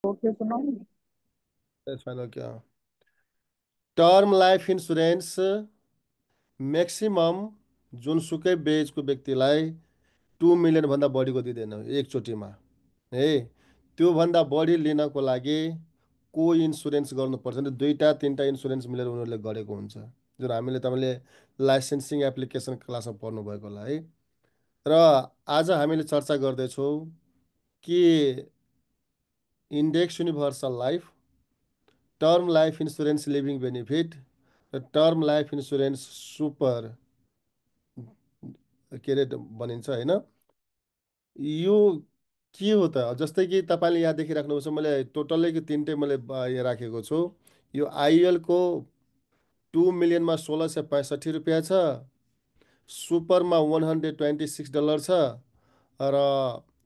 Okay सुनो। Final क्या term life insurance maximum जुनसुकै बेजको व्यक्तिलाई 2 मिलियन भन्दा बढीको दिँदैन एकचोटिमा है। त्योभन्दा बढी लिनको लागि को इन्सुरेन्स गर्नुपर्छ भने दुईवटा तिनवटा इन्सुरेन्स मिलेर उनीहरूले गरेको हुन्छ, जुन हामीले तपाईँले लाइसेन्सिङ एप्लिकेसन क्लासमा पढ्नुभएको होला है। र आज हामीले चर्चा गर्दैछौँ कि index universal life, term life insurance living benefit र टर्म लाइफ इन्सुरेन्स सुपर के अरे भनिन्छ होइन। यो के हो त? जस्तै कि तपाईँले यहाँ देखिराख्नुपर्छ, मैले टोटल्लै तिनटै मैले यहाँ राखेको छु। यो आइएलको 2 मिलियनमा ₹1665 छ, सुपरमा $126 छ र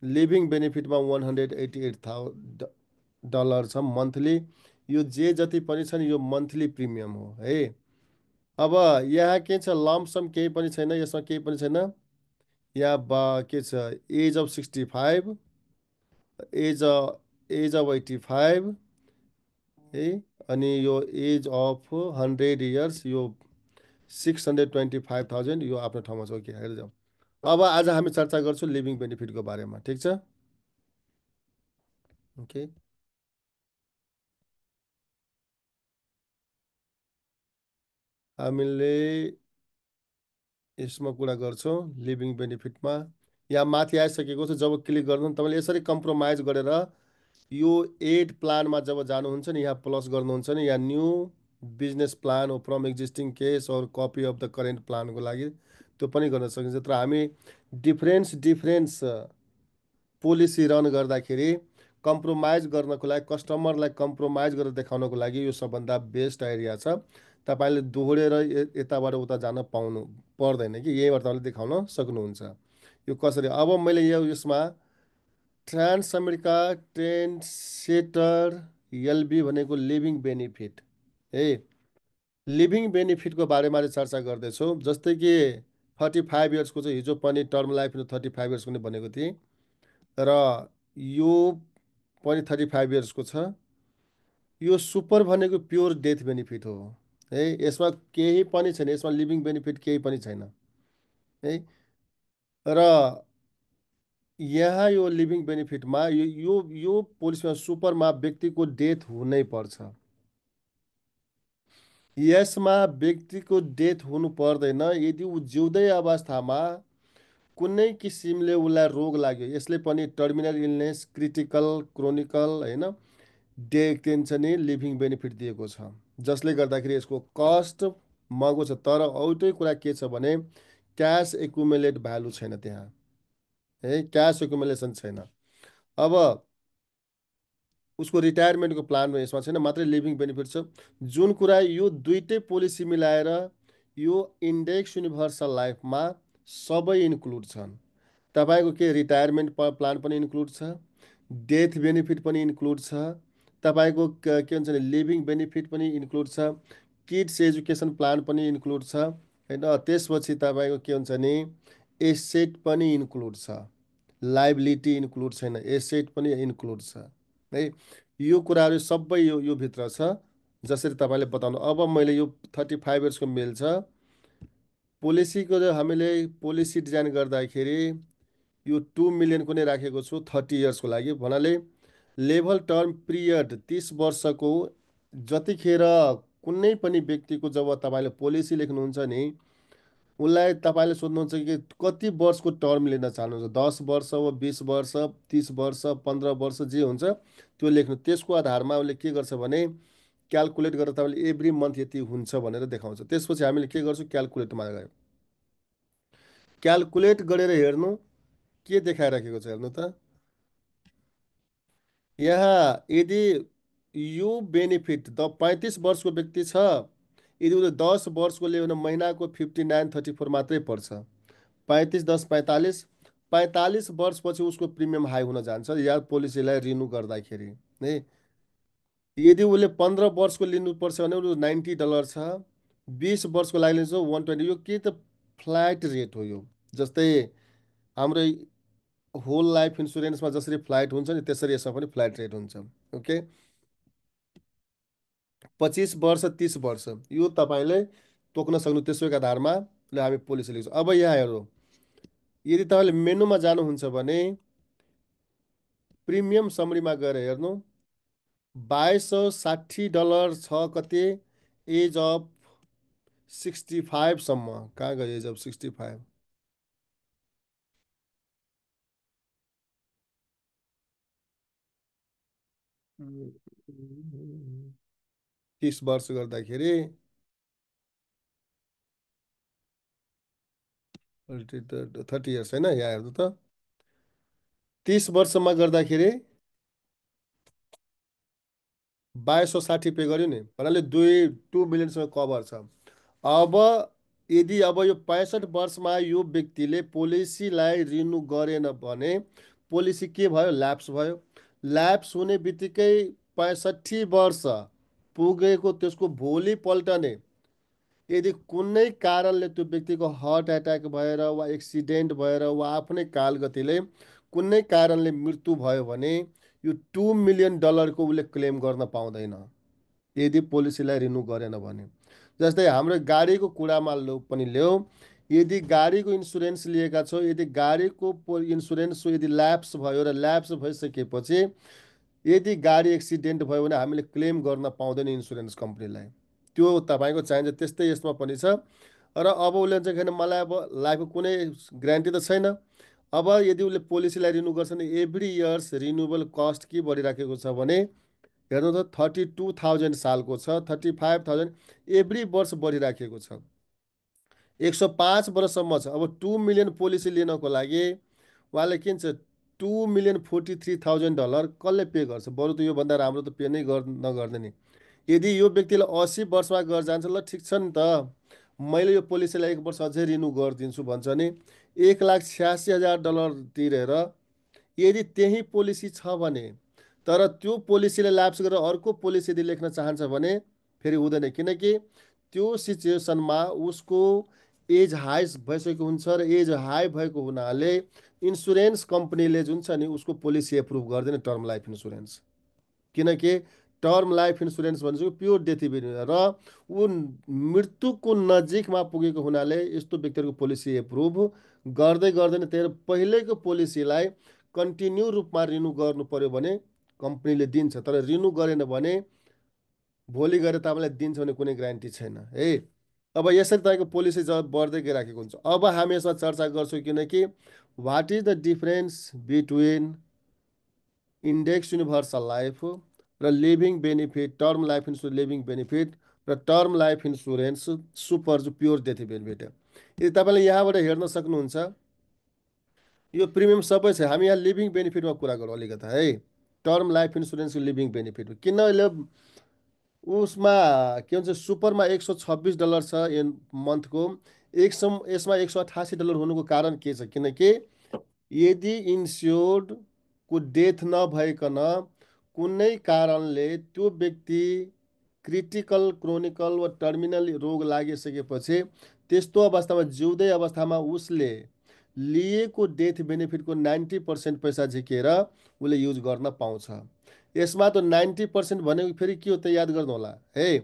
लिभिङ बेनिफिटमा $188 छ मन्थली। यो जे जति पनि छ नि यो मन्थली प्रिमियम हो है। अब यहाँ के छ, लमसम केही पनि छैन, यसमा केही पनि छैन। यहाँ के छ, age of 65, age age of 85 है। अनि यो एज अफ 100 इयर्स, यो 625,000 यो आफ्नो ठाउँमा छ कि हेरेर जाउँ। अब आज हामी चर्चा गर्छौँ लिभिङ बेनिफिटको बारेमा, ठिक छ? ओके, हामीले यसमा कुरा गर्छौँ लिभिङ बेनिफिटमा। यहाँ माथि आइसकेको छ, जब क्लिक गर्नु तपाईँले यसरी कम्प्रोमाइज गरेर यो एड प्लानमा जब जानुहुन्छ नि, यहाँ प्लस गर्नुहुन्छ नि, यहाँ new business plan from existing case और कपी अफ द करेन्ट प्लानको लागि त्यो पनि गर्न सकिन्छ। तर हामी डिफ्रेन्स पोलिसी रन गर्दाखेरि कम्प्रोमाइज गर्नको लागि, कस्टमरलाई कम्प्रोमाइज गरेर देखाउनको लागि यो सबभन्दा बेस्ट एरिया छ। तपाईँले दोहोरेर यताबाट उता जान पाउनु पर्दैन कि यहीँबाट तपाईँले देखाउन सक्नुहुन्छ। यो कसरी, अब मैले यो यसमा ट्रान्स अमेरिका ट्रेन्डसेटर एलबी भनेको लिभिङ बेनिफिट है। लिभिङ बेनिफिटको बारेमा चर्चा गर्दैछौँ। जस्तै कि 35 इयर्सको चाहिँ हिजो पनि टर्म लाइफ 35 इयर्सको नै भनेको थिएँ र यो पनि 35 इयर्सको छ। यो सुपर भनेको प्योर डेथ बेनिफिट हो है। यसमा केही पनि छैन, यसमा लिभिङ बेनिफिट केही पनि छैन है। र यहाँ यो लिभिङ बेनिफिटमा यो पोलिसीमा सुपरमा व्यक्तिको डेथ हुनै पर्छ। यसमा व्यक्तिको डेथ हुनु पर्दैन यदि ऊ जिउँदै अवस्थामा कुनै किसिमले उसलाई रोग लाग्यो। यसले पनि टर्मिनल इलनेस, क्रिटिकल, क्रोनिकल होइन, डेथ टेन्सनै लिभिङ बेनिफिट दिएको छ, जसले गर्दाखेरि यसको कस्ट महँगो छ। तर एउटै कुरा के छ भने क्यास एकुमुलेट भ्यालु छैन त्यहाँ है, क्यास एकुमुलेसन छैन। अब उसको रिटायरमेन्टको प्लानमा यसमा छैन, मात्रै लिभिङ बेनिफिट छ। जुन कुरा यो दुइटै पोलिसी मिलाएर यो इन्डेक्स युनिभर्सल लाइफमा सबै इन्क्लुड छन्। तपाईँको के रिटायरमेन्ट प्लान पनि इन्क्लुड छ, डेथ बेनिफिट पनि इन्क्लुड छ, तपाईँको के भन्छ भने लिभिङ बेनिफिट पनि इन्क्लुड छ, किड्स एजुकेसन प्लान पनि इन्क्लुड छ होइन। त्यसपछि तपाईँको के हुन्छ नि एसेट पनि इन्क्लुड छ, लाइबिलिटी इन्क्लुड छैन, एसेट पनि इन्क्लुड छ है। यो कुराहरू सबै यो भित्र छ जसरी तपाईँले बताउनु। अब मैले यो 35 इयर्सको मेल छ पोलिसीको, हामीले पोलिसी डिजाइन गर्दाखेरि यो 2 मिलियनको नै राखेको छु 30 इयर्सको लागि भन्नाले लेभल टर्म पिरियड 30 वर्षको। जतिखेर कुनै पनि व्यक्तिको जब तपाईँले पोलिसी लेख्नुहुन्छ नि, उसलाई तपाईँले सोध्नुहुन्छ कि कति वर्षको टर्म लिन चाहनुहुन्छ, 10 वर्ष हो, 20 वर्ष, 30 वर्ष, 15 वर्ष, जे हुन्छ त्यो लेख्नु। त्यसको आधारमा उसले के गर्छ भने क्यालकुलेट गरेर तपाईँले एभ्री मन्थ यति हुन्छ भनेर देखाउँछ। त्यसपछि हामीले के गर्छौँ, क्यालकुलेटमा गयो, क्यालकुलेट गरेर हेर्नु के देखाइराखेको छ हेर्नु त। यहाँ यदि यो बेनिफिट 35 वर्षको व्यक्ति छ, यदि उसले 10 वर्षको लियो भने महिनाको 5934 मात्रै पर्छ। 35 10 45, 45 वर्षपछि उसको प्रिमियम हाई हुन जान्छ या पोलिसीलाई रिन्यू गर्दाखेरि है। यदि उसले 15 वर्षको लिनुपर्छ भने उसले $90 छ, 20 वर्षको लागि लिन्छ 120। यो के त फ्ल्याट रेट हो यो। जस्तै हाम्रो होल लाइफ इन्सुरेन्समा जसरी फ्लाइट हुन्छ नि त्यसरी यसमा पनि फ्लाइट रेट हुन्छ। ओके, 25 वर्ष 30 वर्ष यो तपाईँले तोक्न सक्नु, त्यसैको आधारमा ले हामी पोलिसी लिन्छौँ। अब यहाँ हेरौँ, यदि तपाईँले मेनुमा जानुहुन्छ भने प्रिमियम समरीमा गएर हेर्नु, $2260 छ कति, एज अफ 65सम्म। कहाँ गयो एज अफ 65? 30 वर्ष गर्दाखेरि 30 इयर्स होइन, यहाँ हेर्नु त, 30 वर्षमा गर्दाखेरि 2260 पे गर्यो नि, भन्नाले 2 मिलियनसँग कभर छ। अब यदि अब यो 65 वर्षमा यो व्यक्तिले पोलिसीलाई रिन्यू गरेन भने पोलिसी के भयो, ल्याप्स भयो। ल्याप्स हुने बित्तिकै 65 वर्ष पुगेको त्यसको भोलिपल्ट नै यदि कुनै कारणले त्यो व्यक्तिको हार्ट एट्याक भएर वा एक्सिडेन्ट भएर वा आफ्नै कालगतिले कुनै कारणले मृत्यु भयो भने यो $2 मिलियन उसले क्लेम गर्न पाउँदैन यदि पोलिसीलाई रिन्यू गरेन भने। जस्तै हाम्रो गाडीको कुरामा पनि ल्याऊ, यदि गाडीको इन्सुरेन्स लिएका छौँ, यदि गाडीको इन्सुरेन्स यदि ल्याप्स भयो र ल्याप्स भइसकेपछि यदि गाडी एक्सिडेन्ट भयो भने हामीले क्लेम गर्न पाउँदैन इन्सुरेन्स कम्पनीलाई, त्यो तपाईँको चाहिन्छ। त्यस्तै यसमा पनि छ। र अब उसले चाहिँ किन मलाई अब लाइफको कुनै ग्यारेन्टी त छैन। अब यदि उसले पोलिसीलाई रिन्यू गर्छ भने एभ्री इयर्स रिन्युएबल कस्ट के बढिराखेको छ भने हेर्नु त 32,000 सालको छ, 35,000 एभ्री वर्ष बढिराखेको छ, 105 वर्षसम्म छ। अब 2 मिलियन पोलिसी लिनको लागि उहाँले के भन्छ, $2,043,000 कसले पे गर्छ? बरु त योभन्दा राम्रो त पे नै नगर्ने नि। यदि यो व्यक्तिले 80 वर्षमा गएर जान्छ, ल ठिक छ नि त, मैले यो पोलिसीलाई 1 वर्ष अझै रिन्यू गरिदिन्छु भन्छ नि, $1,86,000 तिरेर यदि त्यही पोलिसी छ भने, तर त्यो पोलिसीले ल्याप्स गरेर अर्को पोलिसी यदि लेख्न चाहन्छ भने फेरि हुँदैन, किनकि त्यो सिचुएसनमा उसको एज हाई भइसकेको हुन्छ र एज हाई भएको हुनाले इन्सुरेन्स कम्पनीले जुन छ नि उसको पोलिसी एप्रुभ गर्दैन टर्म लाइफ इन्सुरेन्स। किनकि टर्म लाइफ इन्सुरेन्स भनेको प्योर डेथ इभेन्ट र ऊ मृत्युको नजिकमा पुगेको हुनाले यस्तो व्यक्तिहरूको पोलिसी एप्रुभ गर्दै गर्दैन। त्यही पहिल्यैको पोलिसीलाई कन्टिन्यू रूपमा रिन्यू गर्नु पर्यो भने कम्पनीले दिन्छ, तर रिन्यू गरेन भने भोलि गएर तपाईँलाई दिन्छ भने कुनै ग्यारेन्टी छैन है। अब यसरी तपाईँको पोलिसी जब बढ्दै गइराखेको हुन्छ। अब हामी यसमा चर्चा गर्छौँ, किनकि what is the difference between index universal life र living benefit, term life insurance living benefit र टर्म लाइफ इन्सुरेन्स सुपर जो प्योर डेथ बेनिफिट। यदि तपाईँले यहाँबाट हेर्न सक्नुहुन्छ, यो प्रिमियम सबै छ। हामी यहाँ लिभिङ बेनिफिटमा कुरा गरौँ अलिकति है। टर्म लाइफ इन्सुरेन्सको लिभिङ बेनिफिट किन अहिले उसमा के भन्छ, सुपरमा $126 छ मन्थको, यसमा $188 हुनुको कारण के छ, किनकि यदि इन्स्योर्डको डेथ नभइकन कुनै कारणले त्यो व्यक्ति क्रिटिकल क्रोनिकल वा टर्मिनल रोग लागिसकेपछि त्यस्तो अवस्थामा जिउँदै अवस्थामा उसले लिएको डेथ बेनिफिटको 90% पैसा झिकेर उसले युज गर्न पाउँछ। यसमा त 90% भनेको फेरि के हो त याद गर्नु होला है।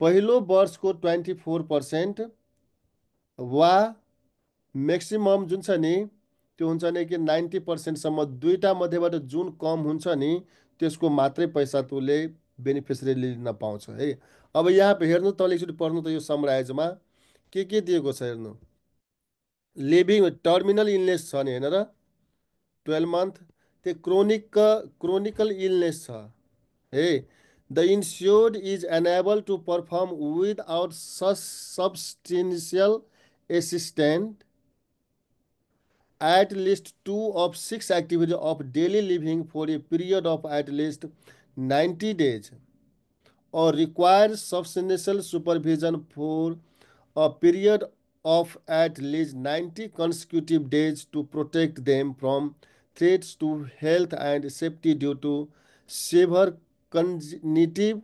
पहिलो वर्षको 24% वा म्याक्सिमम जुन छ नि त्यो हुन्छ नि कि 90%सम्म, दुईटा मध्येबाट जुन कम हुन्छ नि त्यसको मात्रै पैसा तँले बेनिफिसियरीले लिन पाउँछ है। अब यहाँ हेर्नु, तल एकचोटि पढ्नु त यो समराइजमा के दिएको छ हेर्नु। लिभिङ टर्मिनल इलनेस छ नि होइन र 12 month, त्यो क्रोनिकल इलनेस छ है। The insured is unable to perform without substantial assistant at least 2 of 6 activities of daily living for a period of at least 90 days or requires substantial supervision for a period of at least 90 consecutive days to protect them from threats to health and safety due to severe cognitive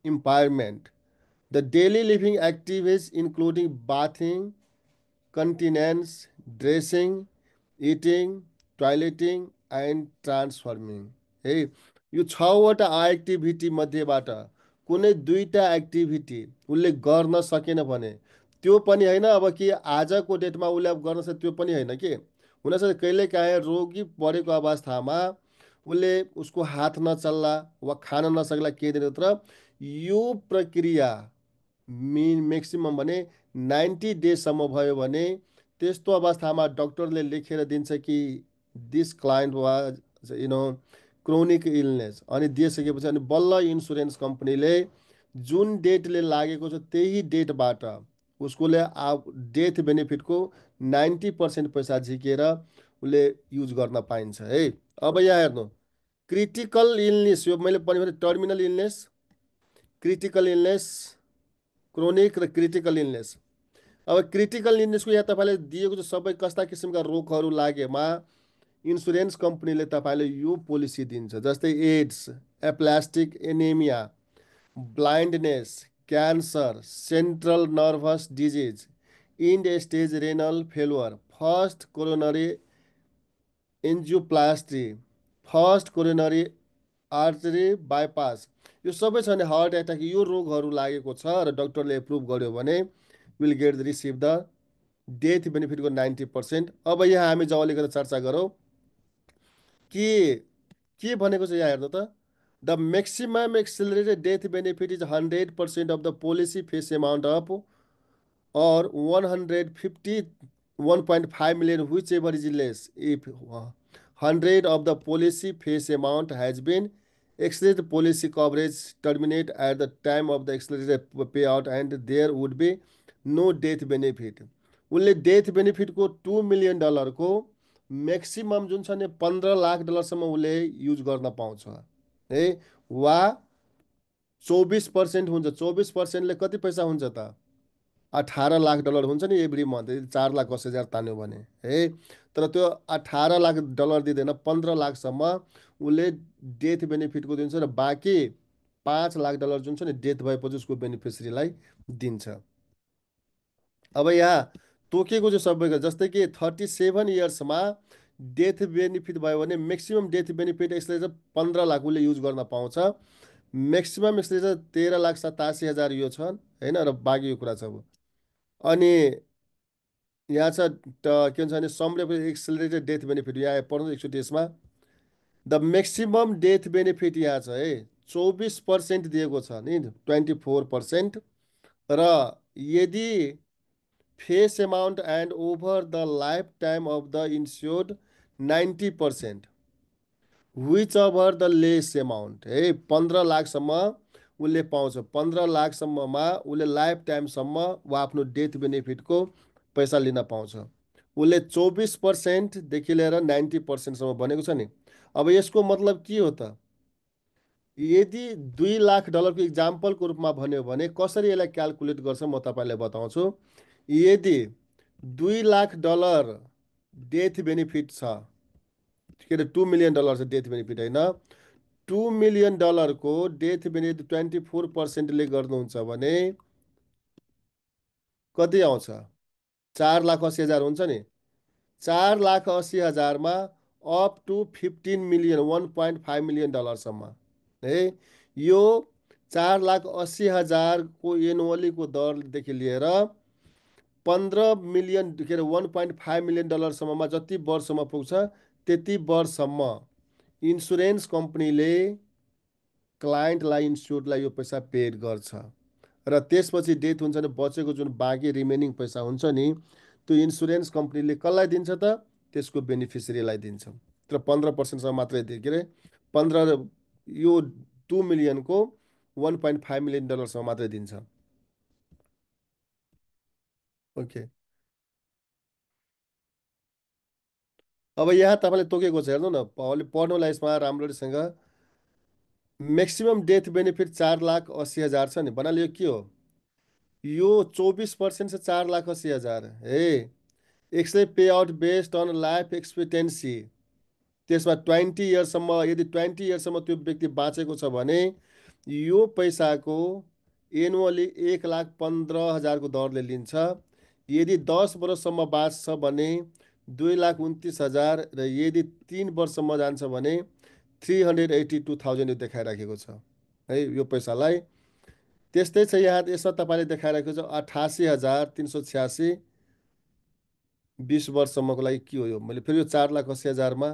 impairment. The daily living activities including bathing, continence, dressing, eating, toileting and transforming है। यो छवटा activity मध्येबाट कुनै दुईटा activity उसले गर्न सकेन भने त्यो पनि होइन, अब कि आजको डेटमा उसले अब गर्न सक्छ त्यो पनि होइन के। हुनसक्छ कहिलेकाहीँ रोगी परेको अवस्थामा उसले उसको हात नचल्ला वा खान नसक्ला केही दिनभित्र। यो प्रक्रिया म्याक्सिमम भने 90 डेजसम्म भयो भने त्यस्तो अवस्थामा डक्टरले लेखेर दिन्छ कि this client was chronic illness, अनि दिइसकेपछि अनि बल्ल इन्सुरेन्स कम्पनीले जुन डेटले लागेको छ त्यही डेटबाट उसकोले डेथ बेनिफिटको 90% पैसा झिकेर उसले युज गर्न पाइन्छ है। अब यहाँ हेर्नु, क्रिटिकल इलनेस, यो मैले भने terminal illness, critical illness, chronic र क्रिटिकल इलनेस। अब क्रिटिकल इलनेसको यहाँ तपाईँले दिएको छ सबै कस्ता किसिमका रोगहरू लागेमा इन्सुरेन्स कम्पनीले तपाईँले यो पोलिसी दिन्छ, जस्तै AIDS, aplastic anaemia, blindness, cancer, central nervous disease, end stage renal failure, first coronary angioplasty, first coronary artery bypass, यो सबै छ भने हार्ट एट्याक, यो रोगहरू लागेको छ र डक्टरले एप्रुभ गर्यो भने will get receive the death बेनिफिटको 90%। अब यहाँ हामी जब अलिकति चर्चा गरौँ के भनेको छ यहाँ हेर्नु त, the maximum accelerated death benefit is 100% of the policy face amount of or 151.5 million, whichever is less, if 100 of the policy face amount has been exceeded, policy coverage terminate at the time of the accelerated payout and there would be no death benefit। उसले death बेनिफिटको $2 million को maximum जुन छ नि $15 लाख उसले use गर्न पाउँछ है, वा 24% हुन्छ। 24%ले कति पैसा हुन्छ त, $18 लाख हुन्छ नि एभ्री मन्थ, यदि 4,80,000 तान्यो भने है। तर त्यो $18 लाख दिँदैन, 15 लाखसम्म उसले डेथ बेनिफिटको दिन्छ र बाँकी $5 लाख जुन छ नि डेथ भएपछि उसको बेनिफिसिरीलाई दिन्छ। अब यहाँ तोकेको चाहिँ सबैको, जस्तै कि 37 इयर्समा डेथ बेनिफिट भयो भने म्याक्सिमम डेथ बेनिफिट यसले चाहिँ 15 लाख उसले युज गर्न पाउँछ। म्याक्सिमम यसले चाहिँ 13,87,000 यो छ होइन, र बाँकी यो कुरा छ। अनि यहाँ छ के भन्छ भने समले एक्सिलरेटेड डेथ बेनिफिट, यहाँ पढ्नु 123मा द म्याक्सिमम डेथ बेनिफिट यहाँ छ है 24% दिएको छ नि, 24%। र यदि face amount and over the life time of the insured 90%, which over the lace amount है, 15 लाखसम्म उसले पाउँछ। 15 लाखसम्ममा उसले लाइफ टाइमसम्म वा आफ्नो डेथ बेनिफिटको पैसा लिन पाउँछ। उसले 24%देखि लिएर 90%सम्म भनेको छ नि। अब यसको मतलब के हो त, यदि $2 लाख इक्जाम्पलको रूपमा भन्यो भने कसरी यसलाई क्यालकुलेट गर्छ म तपाईँलाई बताउँछु। यदि $2 लाख डेथ बेनिफिट छ, के अरे $2 मिलियन छ डेथ बेनिफिट होइन, $2 मिलियन को डेथ बेनिफिट 24%ले गर्नुहुन्छ भने कति आउँछ, 4,80,000 हुन्छ नि। 4,80,000मा अप टु 15 मिलियन, $1.5 मिलियन है। यो 4,80,000 को एनुअलीको दरदेखि लिएर 15 मिलियन के अरे $1.5 मिलियन जति वर्षमा पुग्छ त्यति वर्षसम्म इन्सुरेन्स कम्पनीले क्लाइन्टलाई, इन्स्योर्डलाई यो पैसा पेड गर्छ। र त्यसपछि डेथ हुन्छ भने बचेको जुन बाँकी रिमेनिङ पैसा हुन्छ नि त्यो इन्सुरेन्स कम्पनीले कसलाई दिन्छ त, त्यसको बेनिफिसिरीलाई दिन्छ। तर 15%सम्म मात्रै दियो, के अरे 15 यो 2 मिलियनको $1.5 मिलियन मात्रै दिन्छ। ओके, अब यहाँ तपाईँले तोकेको छ हेर्नु न, पढ्नुलाई यसमा राम्रोसँग। म्याक्सिमम डेथ बेनिफिट 4,80,000 छ नि भन्नाले यो के हो, यो 24% से 4,80,000 है। एक्सले pay out based on life expectancy, त्यसमा 20 इयर्ससम्म, यदि 20 इयर्ससम्म त्यो व्यक्ति बाँचेको छ भने यो पैसाको एनुअली 1,15,000 को दरले लिन्छ। यदि 10 वर्षसम्म बाँच्छ भने 2,29,000 र यदि 3 वर्षसम्म जान्छ भने 382,000 यो देखाइराखेको छ है यो पैसालाई। त्यस्तै छ यहाँ यसमा तपाईँले देखाइराखेको छ 88,386 20 वर्षसम्मको लागि के हो यो मैले फेरि यो 4,80,000मा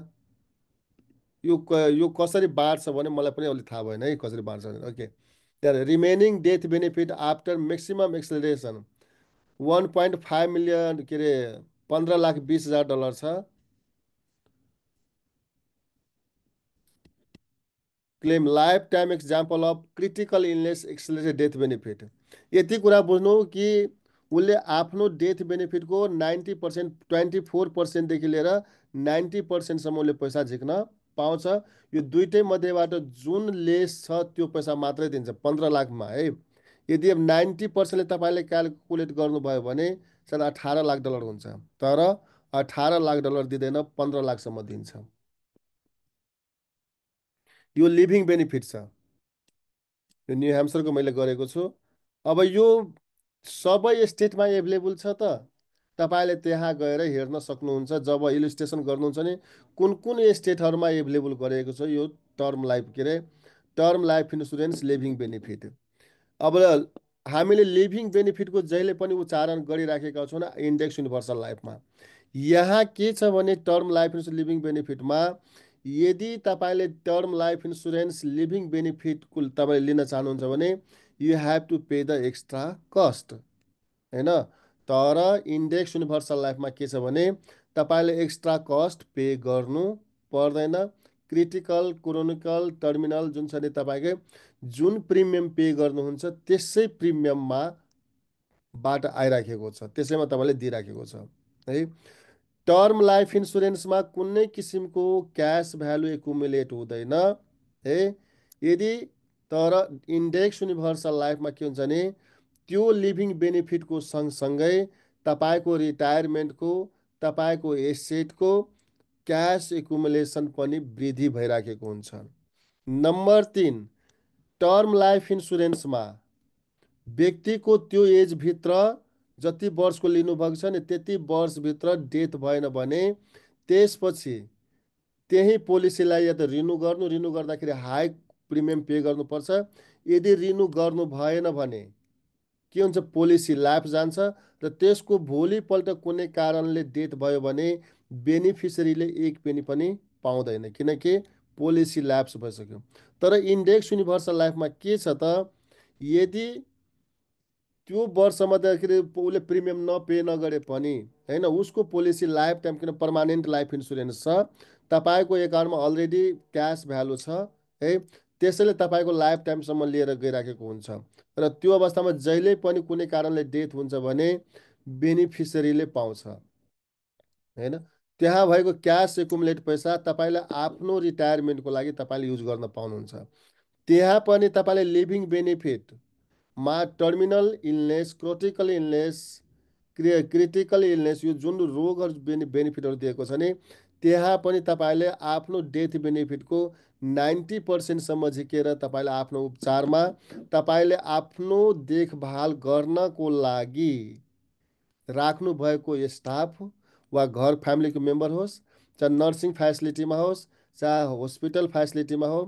यो कसरी बाँड्छ भने मलाई पनि अलिक थाहा भएन है कसरी बाँड्छ भने ओके त्यहाँ remaining death benefit after maximum acceleration 1.5 million के अरे 15,20,000 छ। Claim life time example of critical illness accelerated death benefit. यति कुरा बुझ्नु कि उसले आफ्नो डेथ बेनिफिटको 90% 24%देखि लिएर 90%सम्म उसले पैसा झिक्न पाउँछ। यो दुइटै मध्येबाट जुन लेस छ त्यो पैसा मात्रै दिन्छ 15 लाखमा है। यदि अब 90%ले तपाईँले क्यालकुलेट गर्नुभयो भने सायद $18 लाख हुन्छ, तर $18 लाख दिँदैन, 15 लाखसम्म दिन्छ। यो लिभिङ बेनिफिट छ, यो न्यू ह्याम्सरको मैले गरेको छु। अब यो सबै स्टेटमा एभाइलेबल छ त तपाईँले त्यहाँ गएर हेर्न सक्नुहुन्छ जब इलिस्ट्रेसन गर्नुहुन्छ नि कुन कुन स्टेटहरूमा एभाइलेबल गरेको छ यो टर्म लाइफ के अरे term life insurance living benefit. अब हामीले लिभिङ बेनिफिटको जहिले पनि उच्चारण गरिराखेका छौँ इन्डेक्स युनिभर्सल लाइफमा। यहाँ के छ भने टर्म लाइफ इन्सुरेन्स लिभिङ बेनिफिटमा यदि तपाईँले टर्म लाइफ इन्सुरेन्स लिभिङ बेनिफिटको तपाईँले लिन चाहनुहुन्छ भने you have to pay the extra cost होइन। तर इन्डेक्स युनिभर्सल लाइफमा के छ भने तपाईँले एक्स्ट्रा कस्ट पे गर्नु पर्दैन। क्रिटिकल क्रोनिकल टर्मिनल जुन छ नि तपाईँकै जुन प्रिमियम पे गर्नुहुन्छ त्यसै प्रिमियममा बाट आइराखेको छ, त्यसैमा तपाईँले दिइराखेको छ है। टर्म लाइफ इन्सुरेन्समा कुनै किसिमको क्यास भ्यालु एकुमुलेट हुँदैन है। यदि तर इन्डेक्स युनिभर्सल लाइफमा के हुन्छ भने त्यो लिभिङ बेनिफिटको सँगसँगै तपाईँको रिटायरमेन्टको तपाईँको एसेटको क्यास एकुमुलेसन पनि वृद्धि भइराखेको हुन्छ। नम्बर 3, टर्म लाइफ इन्सुरेन्समा व्यक्तिको त्यो एजभित्र जति वर्षको लिनुभएको छ नि त्यति वर्षभित्र डेथ भएन भने त्यसपछि त्यही पोलिसीलाई या त रिन्यू गर्दाखेरि हाई प्रिमियम पे गर्नुपर्छ। यदि रिन्यू गर्नु भएन भने के हुन्छ पोलिसी ल्याप्स जान्छ र त्यसको भोलिपल्ट कुनै कारणले डेथ भयो भने बेनिफिसरीले एक पेनी पनि पाउँदैन किनकि पोलिसी ल्याप्स भइसक्यो। तर इन्डेक्स युनिभर्सल लाइफमा के छ त यदि त्यो वर्षमा त के अरे उसले प्रिमियम नपे नगरे पनि होइन उसको पोलिसी लाइफ टाइम किन पर्मानेन्ट लाइफ इन्सुरेन्स छ तपाईँको एकाउन्टमा अलरेडी क्यास भ्यालु छ है। त्यसैले तपाईँको लाइफ टाइमसम्म लिएर गइराखेको हुन्छ र त्यो अवस्थामा जहिले पनि कुनै कारणले डेथ हुन्छ भने बेनिफिसरीले पाउँछ होइन। त्यहाँ भएको क्यास एकुमुलेट पैसा तपाईँले आफ्नो रिटायरमेन्टको लागि तपाईँले युज गर्न पाउनुहुन्छ। त्यहाँ पनि तपाईँले लिभिङ बेनिफिट मा terminal illness critical illness critical illness यो जुन रोगहरू बेनिफिटहरू दिएको छ नि त्यहाँ पनि तपाईँले आफ्नो डेथ बेनिफिटको 90%सम्म झिकेर तपाईँले आफ्नो उपचारमा तपाईँले आफ्नो देखभाल गर्नको लागि राख्नु भएको स्टाफ वा घर फ्यामिलीको मेम्बर होस् चाहे नर्सिङ फेसिलिटीमा होस् चाहे हस्पिटल फेसिलिटीमा हो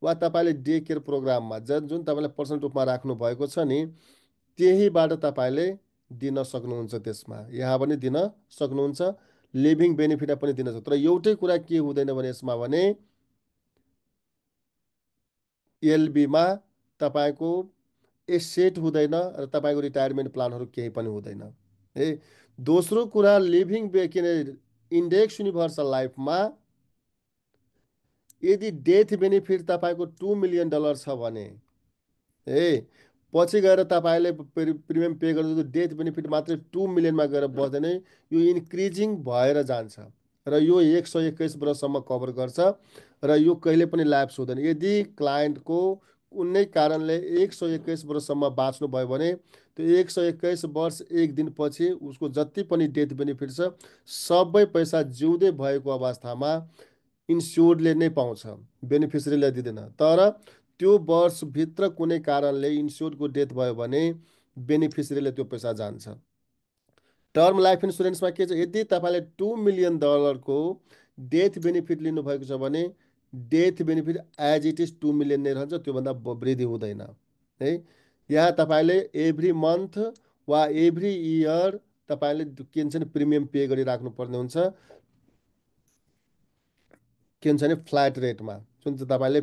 वा तपाईँले डे केयर प्रोग्राममा जुन तपाईँले पर्सनल रूपमा राख्नु भएको छ नि त्यहीबाट तपाईँले दिन सक्नुहुन्छ। त्यसमा यहाँ पनि दिन सक्नुहुन्छ, लिभिङ बेनिफिटमा पनि दिन सक्छ। तर एउटै कुरा के हुँदैन भने यसमा भने एलबीमा तपाईँको एसेट हुँदैन र तपाईँको रिटायरमेन्ट प्लानहरू केही पनि हुँदैन है। दोस्रो कुरा लिभिङ के अरे इन्डेक्स युनिभर्सल लाइफमा यदि डेथ बेनिफिट तपाईँको $2 मिलियन छ भने ए पछि गएर तपाईँले प्रिमियम पे गर्दा डेथ बेनिफिट मात्रै 2 मिलियनमा गएर बस्दैन, यो इन्क्रिजिङ भएर जान्छ र यो 121 वर्षसम्म कभर गर्छ र यो कहिले पनि ल्याप्स हुँदैन। यदि क्लायन्टको कुनै कारणले 121 वर्षसम्म बाँच्नु भयो भने त्यो 121 वर्ष एक दिनपछि उसको जति पनि डेथ बेनिफिट छ सबै पैसा जिउँदै भएको अवस्थामा इन्स्योर्डले नै पाउँछ, बेनिफिसरीले दिँदैन। तर त्यो वर्षभित्र कुनै कारणले इन्स्योर्डको डेथ भयो भने बेनिफिसरीले त्यो पैसा जान्छ। टर्म लाइफ इन्सुरेन्समा के छ, यदि तपाईँले $2 मिलियन डेथ बेनिफिट लिनुभएको छ भने death benefit as it is 2 million नै रहन्छ, त्योभन्दा वृद्धि हुँदैन है। यहाँ तपाईँले एभ्री मन्थ वा एभ्री इयर तपाईँले के भन्छ नि प्रिमियम पे गरिराख्नु पर्ने हुन्छ। के हुन्छ भने फ्ल्याट रेटमा जुन चाहिँ तपाईँले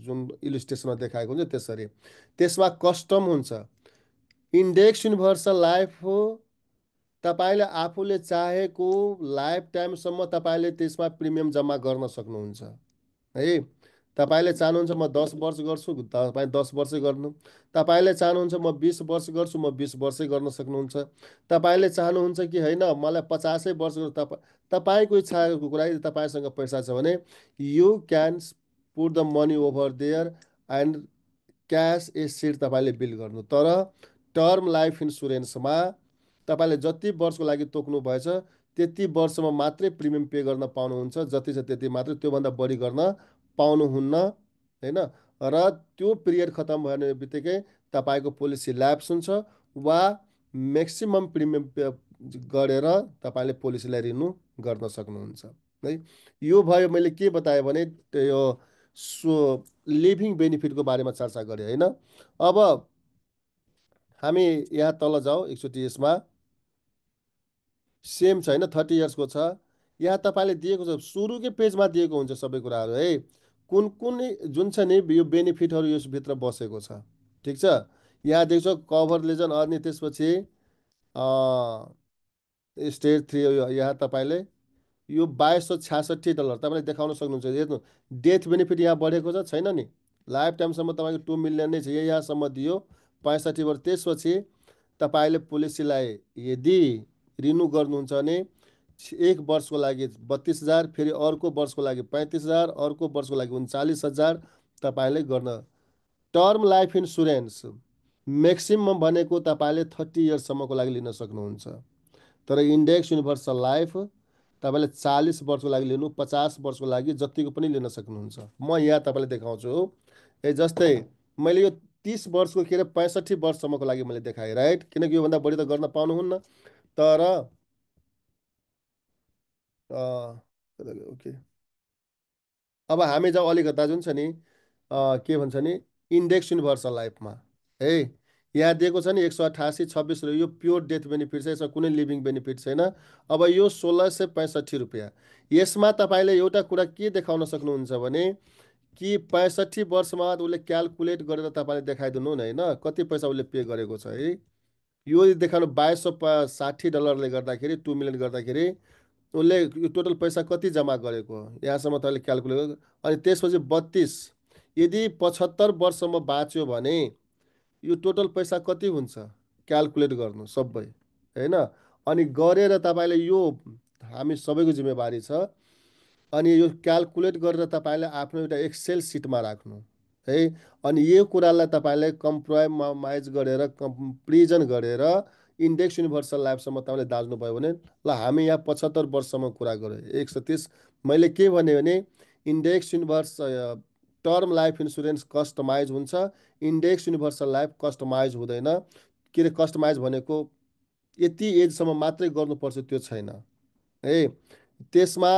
जुन इलिस्ट्रेसनमा देखाएको हुन्छ त्यसरी। त्यसमा कस्टम हुन्छ। इन्डेक्स युनिभर्सल लाइफ हो, तपाईँले आफूले चाहेको लाइफ टाइमसम्म तपाईँले त्यसमा प्रिमियम जम्मा गर्न सक्नुहुन्छ है। तपाईँले चाहनुहुन्छ म 10 वर्ष गर्छु, तपाईँ 10 वर्षै गर्नु। तपाईँले चाहनुहुन्छ म 20 वर्ष गर्छु, म 20 वर्षै गर्न सक्नुहुन्छ। तपाईँले चाहनुहुन्छ कि होइन मलाई 50 वर्ष गर्छु, तपाईँको इच्छाको कुरा। यदि तपाईँसँग पैसा छ भने you can put the money over there and cash a sit तपाईँले बिल गर्नु। तर टर्म लाइफ इन्सुरेन्समा तपाईँले जति वर्षको लागि तोक्नु भएछ त्यति वर्षमा मात्रै प्रिमियम पे गर्न पाउनुहुन्छ, जति छ त्यति मात्रै, त्योभन्दा बढी गर्न पाउनुहुन्न होइन। र त्यो पिरियड खतम भयो बित्तिकै तपाईँको पोलिसी ल्याप्स हुन्छ वा म्याक्सिमम प्रिमियम गरेर तपाईँले पोलिसीलाई रिन्यू गर्न सक्नुहुन्छ है। यो भयो, मैले के बताएँ भने यो सो लिभिङ बेनिफिटको बारेमा चर्चा गरेँ होइन। अब हामी यहाँ तल जाउँ एकचोटि। यसमा सेम छ होइन, 30 इयर्सको छ। यहाँ तपाईँले दिएको छ, सुरुकै पेजमा दिएको हुन्छ सबै कुराहरू है, कुन कुन जुन छ नि यो बेनिफिटहरू यसभित्र बसेको छ। ठिक छ, यहाँ देख्छ कभर लेजन अनि त्यसपछि स्टेज 3 यहाँ तपाईँले यो $2266 तपाईँले देखाउन सक्नुहुन्छ। हेर्नु डेथ बेनिफिट यहाँ बढेको छ छैन नि, लाइफ टाइमसम्म तपाईँको 2 मिलियन नै छ, यहाँसम्म दियो 65 वर्ष। त्यसपछि तपाईँले पोलिसीलाई यदि रिन्यू गर्नुहुन्छ भने 1 वर्षको लागि 32,000, फेरि अर्को वर्षको लागि 35,000, अर्को वर्षको लागि 39,000 तपाईँले गर्न। टर्म लाइफ इन्सुरेन्स म्याक्सिमम भनेको तपाईँले 30 इयर्ससम्मको लागि लिन सक्नुहुन्छ। तर इन्डेक्स युनिभर्सल लाइफ तपाईँले 40 वर्षको लागि लिनु, 50 वर्षको लागि जतिको पनि लिन सक्नुहुन्छ। म यहाँ तपाईँलाई देखाउँछु जस्तै मैले यो 30 वर्षको के अरे 65 वर्षसम्मको लागि मैले देखाएँ राइट, किनकि योभन्दा बढी त गर्न पाउनुहुन्न। तर ओके, अब हामी जब अलिकता जुन छ नि के भन्छ नि इन्डेक्स युनिभर्सल लाइफमा है, यहाँ दिएको छ नि 188 26 यो प्योर डेथ बेनिफिट छ, यसमा कुनै लिभिङ बेनिफिट छैन। अब यो ₹1665। यसमा तपाईँले एउटा कुरा के देखाउन सक्नुहुन्छ भने कि 65 वर्षमा उसले क्यालकुलेट गरेर तपाईँले देखाइदिनु न होइन कति पैसा उसले पे गरेको छ है। यो देखाउनु $2260 गर्दाखेरि 2 मिलियन गर्दाखेरि उसले यो टोटल पैसा कति जम्मा गरेको यहाँसम्म तपाईँले क्यालकुलेट। अनि त्यसपछि 32, यदि 75 वर्षसम्म बाँच्यो भने यो टोटल पैसा कति हुन्छ क्यालकुलेट गर्नु सबै होइन। अनि गरेर तपाईँले यो हामी सबैको जिम्मेवारी छ। अनि यो क्यालकुलेट गरेर तपाईँले आफ्नो एउटा एक्सेल सिटमा राख्नु है। अनि यो कुरालाई तपाईँले कम्प्रोमाइज गरेर कम्प्रिजन गरेर इन्डेक्स युनिभर्सल लाइफसम्म तपाईँले दाज्नुभयो भने ल हामी यहाँ 75 वर्षसम्म कुरा गऱ्यौँ 130। मैले के भने index universe term life insurance customize हुन्छ, इन्डेक्स युनिभर्सल लाइफ कस्टमाइज हुँदैन। के अरे कस्टमाइज भनेको यति एजसम्म मात्रै गर्नुपर्छ त्यो छैन है। त्यसमा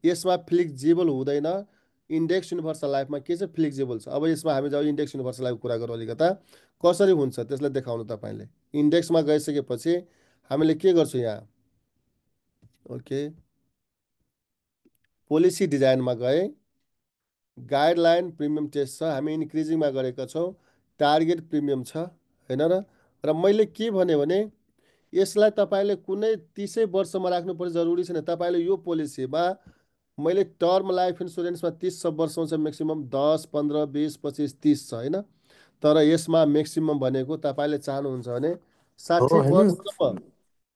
यसमा फ्लेक्जिबल हुँदैन। इन्डेक्स युनिभर्सल लाइफमा के चाहिँ फ्लेक्जिबल छ। अब यसमा हामी जब इन्डेक्स युनिभर्सल लाइफको कुरा गरौँ अलिकता कसरी हुन्छ त्यसलाई देखाउनु तपाईँले। इन्डेक्समा गइसकेपछि हामीले के गर्छौँ यहाँ ओके पोलिसी डिजाइनमा गए, गाइडलाइन प्रिमियम टेस्ट छ, हामी इन्क्रिजिङमा गरेका छौँ, टार्गेट प्रिमियम छ होइन र। र मैले के भने यसलाई तपाईँले कुनै 30 वर्षमा राख्नुपर्ने जरुरी छैन। तपाईँले यो पोलिसीमा मैले टर्म लाइफ इन्सुरेन्समा 30 वर्षमा छ म्याक्सिमम, 10 15 20 25 30 छ होइन। तर यसमा म्याक्सिमम भनेको तपाईँले चाहनुहुन्छ भने हो 60 होइन। वर्षसम्म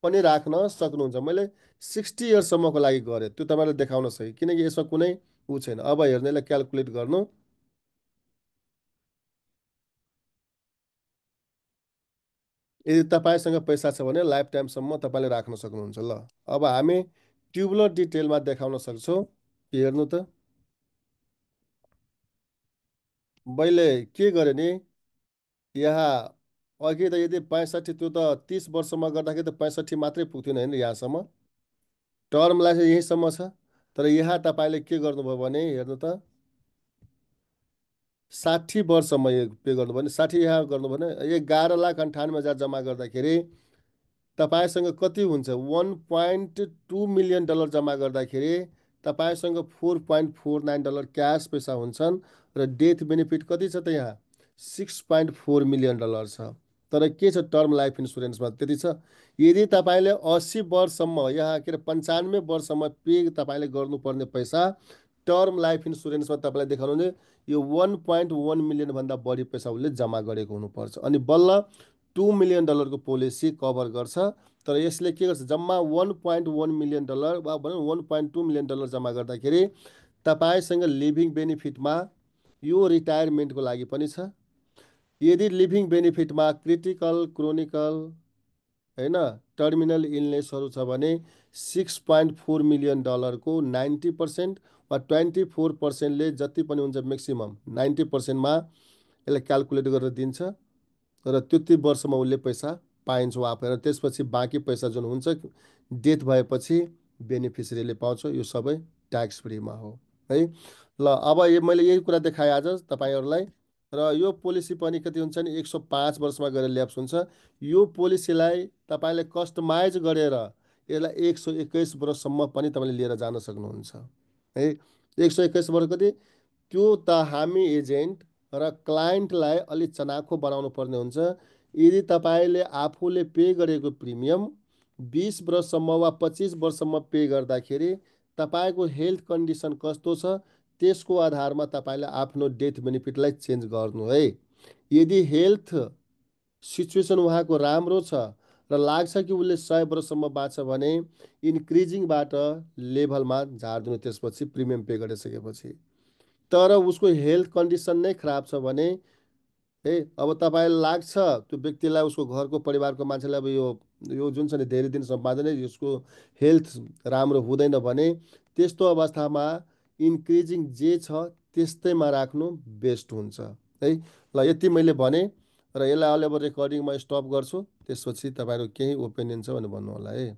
पनि राख्न सक्नुहुन्छ। मैले 60 इयर्ससम्मको लागि गरेँ, त्यो तपाईँले देखाउन सके किनकि यसमा कुनै ऊ छैन। अब हेर्नेलाई क्यालकुलेट गर्नु, यदि तपाईँसँग पैसा छ भने लाइफ टाइमसम्म तपाईँले राख्न सक्नुहुन्छ। ल अब हामी ट्युबुलर डिटेलमा देखाउन सक्छौँ। हेर्नु त मैले के गरेँ नि यहाँ अघि त यदि 65 त्यो त 30 वर्षमा गर्दाखेरि त 65 मात्रै पुग्थेन होइन यहाँसम्म। टर्मलाई चाहिँ यहीँसम्म छ। तर यहाँ तपाईँले के गर्नुभयो भने हेर्नु त 60 वर्षमा यो पे गर्नुभयो भने 60 यहाँ गर्नुभयो भने 11,98,000 जम्मा गर्दाखेरि तपाईँसँग कति हुन्छ 1.2 मिलियन डलर जम्मा गर्दाखेरि तपाईँसँग $4.49 क्यास पैसा हुन्छन्। र डेथ बेनिफिट कति छ त यहाँ $6.4 मिलियन छ। तर के छ टर्म लाइफ इन्सुरेन्समा त्यति छ। यदि तपाईँले 80 वर्षसम्म यहाँ के अरे 95 वर्षमा पे तपाईँले गर्नुपर्ने पैसा टर्म लाइफ इन्सुरेन्समा तपाईँलाई देखाउनु भने यो 1.1 मिलियनभन्दा बढी पैसा उसले जम्मा गरेको हुनुपर्छ अनि बल्ल $2 मिलियन पोलिसी कभर गर्छ। तर यसले के गर्छ जम्मा $1.1 मिलियन वा भनौँ $1.2 मिलियन जम्मा गर्दाखेरि तपाईँसँग लिभिङ बेनिफिटमा यो रिटायरमेन्टको लागि पनि छ। यदि लिभिङ बेनिफिटमा क्रिटिकल क्रोनिकल होइन टर्मिनल इलनेसहरू छ भने $6.4 मिलियन को 90% वा 24%ले जति पनि हुन्छ म्याक्सिमम 90%मा यसलाई क्यालकुलेट गरेर दिन्छ। र त्यति वर्षमा उसले पैसा पाइन्छ वापस। त्यसपछि बाँकी पैसा जुन हुन्छ डेथ भएपछि बेनिफिसियरीले पाउँछ। यो सबै ट्याक्स फ्रीमा हो है। ल अब मैले यही कुरा देखाएँ आज तपाईँहरूलाई। र यो पोलिसी पनि कति हुन्छ नि 105 वर्षमा गएर ल्याप्स हुन्छ। यो पोलिसीलाई तपाईँले कस्टमाइज गरेर यसलाई 121 वर्षसम्म पनि तपाईँले लिएर जान सक्नुहुन्छ है। 121 वर्ष कति त्यो त हामी एजेन्ट र क्लाइन्टलाई अलिक चनाखो बनाउनु पर्ने हुन्छ। यदि तपाईँले आफूले पे गरेको प्रिमियम 20 वर्षसम्म वा 25 वर्षसम्म पे गर्दाखेरि तपाईँको हेल्थ कन्डिसन कस्तो छ त्यसको आधारमा तपाईँले आफ्नो डेथ बेनिफिटलाई चेन्ज गर्नु है। यदि हेल्थ सिचुएसन उहाँको राम्रो छ र लाग्छ कि उसले 100 वर्षसम्म बाँच्छ भने इन्क्रिजिङबाट लेभलमा झारिदिनु त्यसपछि प्रिमियम पे गरिसकेपछि। तर उसको हेल्थ कन्डिसन नै खराब छ भने है अब तपाईँलाई लाग्छ त्यो व्यक्तिलाई उसको घरको परिवारको मान्छेलाई अब यो जुन छ नि धेरै दिनसम्म बाँच्दैन यसको हेल्थ राम्रो हुँदैन भने त्यस्तो अवस्थामा इन्क्रिजिङ जे छ त्यस्तैमा राख्नु बेस्ट हुन्छ है। ल यति मैले भने र यसलाई अहिले अब रेकर्डिङ म स्टप गर्छु। त्यसपछि तपाईँहरू केही ओपिनियन छ भने भन्नु होला है।